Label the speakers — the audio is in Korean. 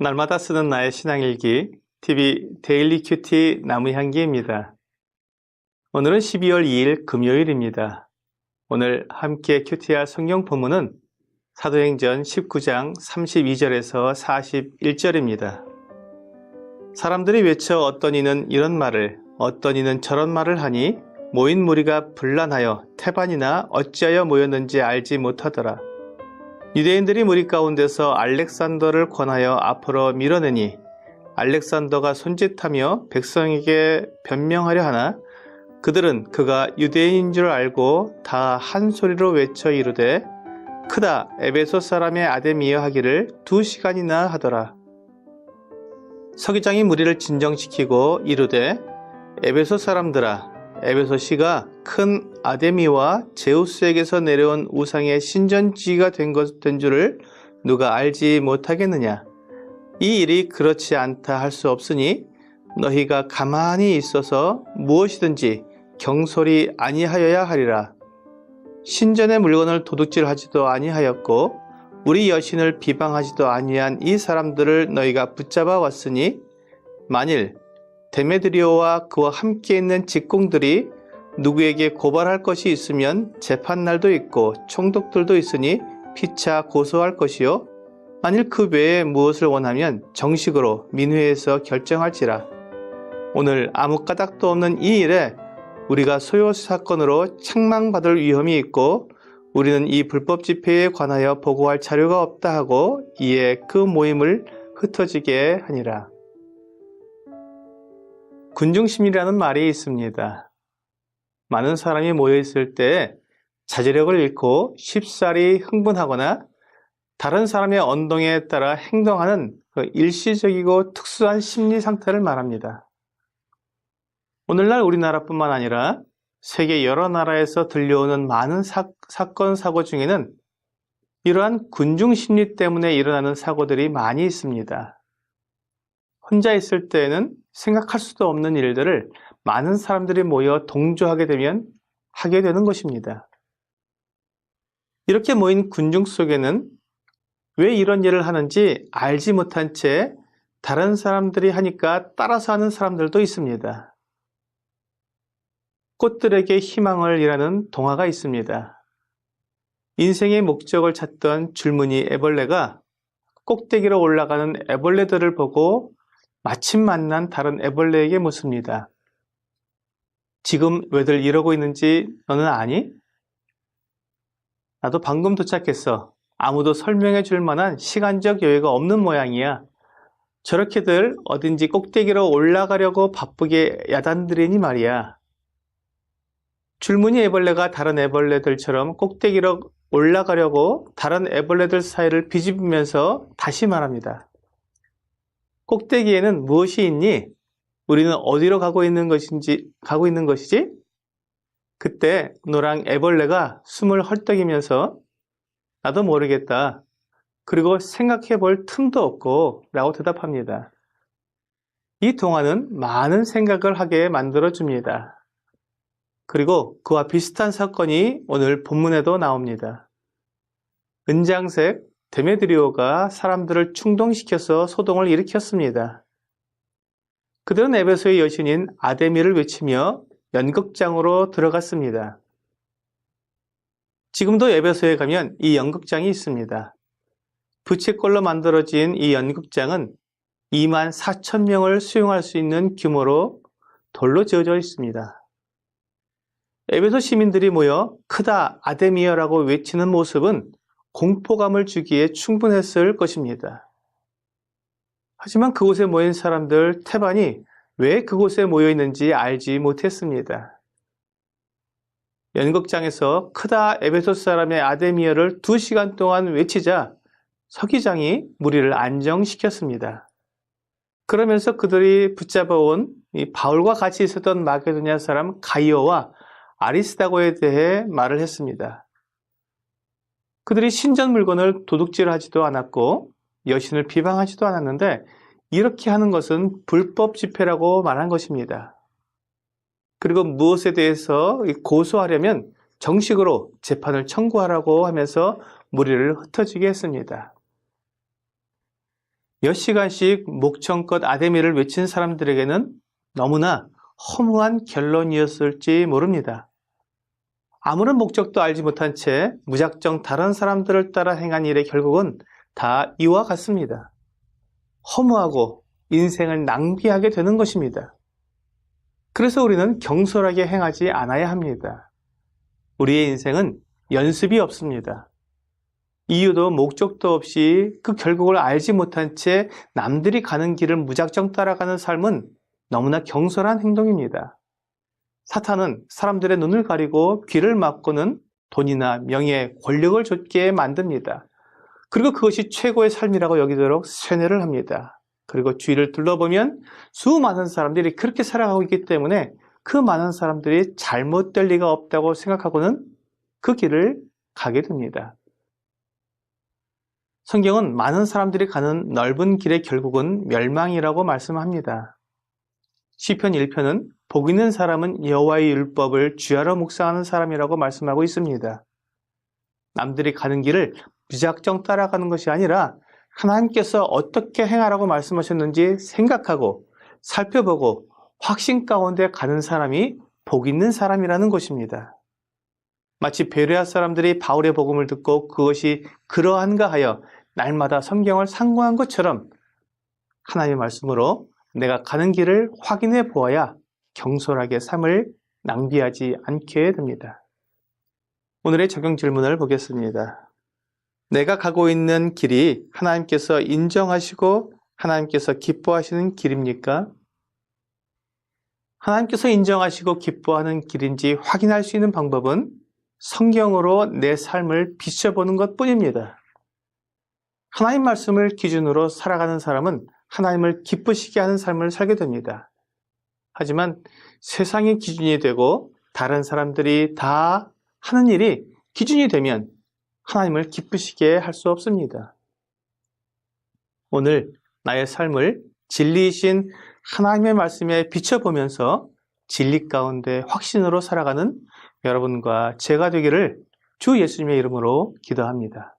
Speaker 1: 날마다 쓰는 나의 신앙일기 TV 데일리 큐티 나무향기입니다. 오늘은 12월 2일 금요일입니다. 오늘 함께 큐티할 성경 본문은 사도행전 19장 32절에서 41절입니다. 사람들이 외쳐 어떤 이는 이런 말을 어떤 이는 저런 말을 하니 모인 무리가 분란하여 태반이나 어찌하여 모였는지 알지 못하더라. 유대인들이 무리 가운데서 알렉산더를 권하여 앞으로 밀어내니 알렉산더가 손짓하며 백성에게 변명하려 하나 그들은 그가 유대인인 줄 알고 다 한 소리로 외쳐 이르되 크다 에베소 사람의 아데미여 하기를 2시간이나 하더라. 서기장이 무리를 진정시키고 이르되 에베소 사람들아 에베소시가 큰 아데미와 제우스에게서 내려온 우상의 신전지기가 된 줄을 누가 알지 못하겠느냐. 이 일이 그렇지 않다 할 수 없으니 너희가 가만히 있어서 무엇이든지 경솔히 아니하여야 하리라. 신전의 물건을 도둑질하지도 아니하였고 우리 여신을 비방하지도 아니한 이 사람들을 너희가 붙잡아 왔으니 만일 데메드리오와 그와 함께 있는 직공들이 누구에게 고발할 것이 있으면 재판날도 있고 총독들도 있으니 피차 고소할 것이요 만일 그 외에 무엇을 원하면 정식으로 민회에서 결정할지라. 오늘 아무 까닭도 없는 이 일에 우리가 소요 사건으로 책망받을 위험이 있고 우리는 이 불법 집회에 관하여 보고할 자료가 없다 하고 이에 그 모임을 흩어지게 하니라. 군중심리라는 말이 있습니다. 많은 사람이 모여있을 때 자제력을 잃고 쉽사리 흥분하거나 다른 사람의 언동에 따라 행동하는 일시적이고 특수한 심리 상태를 말합니다. 오늘날 우리나라뿐만 아니라 세계 여러 나라에서 들려오는 많은 사건, 사고 중에는 이러한 군중심리 때문에 일어나는 사고들이 많이 있습니다. 혼자 있을 때에는 생각할 수도 없는 일들을 많은 사람들이 모여 동조하게 되면 하게 되는 것입니다. 이렇게 모인 군중 속에는 왜 이런 일을 하는지 알지 못한 채 다른 사람들이 하니까 따라서 하는 사람들도 있습니다. 꽃들에게 희망을 이라는 동화가 있습니다. 인생의 목적을 찾던 줄무늬 애벌레가 꼭대기로 올라가는 애벌레들을 보고 마침 만난 다른 애벌레에게 묻습니다. 지금 왜들 이러고 있는지 너는 아니? 나도 방금 도착했어. 아무도 설명해 줄 만한 시간적 여유가 없는 모양이야. 저렇게들 어딘지 꼭대기로 올라가려고 바쁘게 야단들이니 말이야. 줄무늬 애벌레가 다른 애벌레들처럼 꼭대기로 올라가려고 다른 애벌레들 사이를 비집으면서 다시 말합니다. 꼭대기에는 무엇이 있니? 우리는 어디로 가고 있는 것이지? 그때 노랑 애벌레가 숨을 헐떡이면서 나도 모르겠다. 그리고 생각해 볼 틈도 없고 라고 대답합니다. 이 동화는 많은 생각을 하게 만들어줍니다. 그리고 그와 비슷한 사건이 오늘 본문에도 나옵니다. 은장색 데메드리오가 사람들을 충동시켜서 소동을 일으켰습니다. 그들은 에베소의 여신인 아데미를 외치며 연극장으로 들어갔습니다. 지금도 에베소에 가면 이 연극장이 있습니다. 부채꼴로 만들어진 이 연극장은 24,000명을 수용할 수 있는 규모로 돌로 지어져 있습니다. 에베소 시민들이 모여 크다 아데미어라고 외치는 모습은 공포감을 주기에 충분했을 것입니다. 하지만 그곳에 모인 사람들 태반이 왜 그곳에 모여 있는지 알지 못했습니다. 연극장에서 크다 에베소 사람의 아데미어를 2시간 동안 외치자 서기장이 무리를 안정시켰습니다. 그러면서 그들이 붙잡아온 바울과 같이 있었던 마게도냐 사람 가이오와 아리스다고에 대해 말을 했습니다. 그들이 신전 물건을 도둑질하지도 않았고 여신을 비방하지도 않았는데 이렇게 하는 것은 불법 집회라고 말한 것입니다. 그리고 무엇에 대해서 고소하려면 정식으로 재판을 청구하라고 하면서 무리를 흩어지게 했습니다. 몇 시간씩 목청껏 아데미를 외친 사람들에게는 너무나 허무한 결론이었을지 모릅니다. 아무런 목적도 알지 못한 채 무작정 다른 사람들을 따라 행한 일의 결국은 다 이와 같습니다. 허무하고 인생을 낭비하게 되는 것입니다. 그래서 우리는 경솔하게 행하지 않아야 합니다. 우리의 인생은 연습이 없습니다. 이유도 목적도 없이 그 결국을 알지 못한 채 남들이 가는 길을 무작정 따라가는 삶은 너무나 경솔한 행동입니다. 사탄은 사람들의 눈을 가리고 귀를 막고는 돈이나 명예, 권력을 좇게 만듭니다. 그리고 그것이 최고의 삶이라고 여기도록 세뇌를 합니다. 그리고 주위를 둘러보면 수많은 사람들이 그렇게 살아가고 있기 때문에 그 많은 사람들이 잘못될 리가 없다고 생각하고는 그 길을 가게 됩니다. 성경은 많은 사람들이 가는 넓은 길의 결국은 멸망이라고 말씀합니다. 시편 1편은 복 있는 사람은 여호와의 율법을 주야로 묵상하는 사람이라고 말씀하고 있습니다. 남들이 가는 길을 무작정 따라가는 것이 아니라 하나님께서 어떻게 행하라고 말씀하셨는지 생각하고 살펴보고 확신 가운데 가는 사람이 복 있는 사람이라는 것입니다. 마치 베레아 사람들이 바울의 복음을 듣고 그것이 그러한가 하여 날마다 성경을 상고한 것처럼 하나님의 말씀으로 내가 가는 길을 확인해 보아야 경솔하게 삶을 낭비하지 않게 됩니다. 오늘의 적용 질문을 보겠습니다. 내가 가고 있는 길이 하나님께서 인정하시고 하나님께서 기뻐하시는 길입니까? 하나님께서 인정하시고 기뻐하는 길인지 확인할 수 있는 방법은 성경으로 내 삶을 비춰보는 것뿐입니다. 하나님 말씀을 기준으로 살아가는 사람은 하나님을 기쁘시게 하는 삶을 살게 됩니다. 하지만 세상이 기준이 되고 다른 사람들이 다 하는 일이 기준이 되면 하나님을 기쁘시게 할 수 없습니다. 오늘 나의 삶을 진리이신 하나님의 말씀에 비춰보면서 진리 가운데 확신으로 살아가는 여러분과 제가 되기를 주 예수님의 이름으로 기도합니다.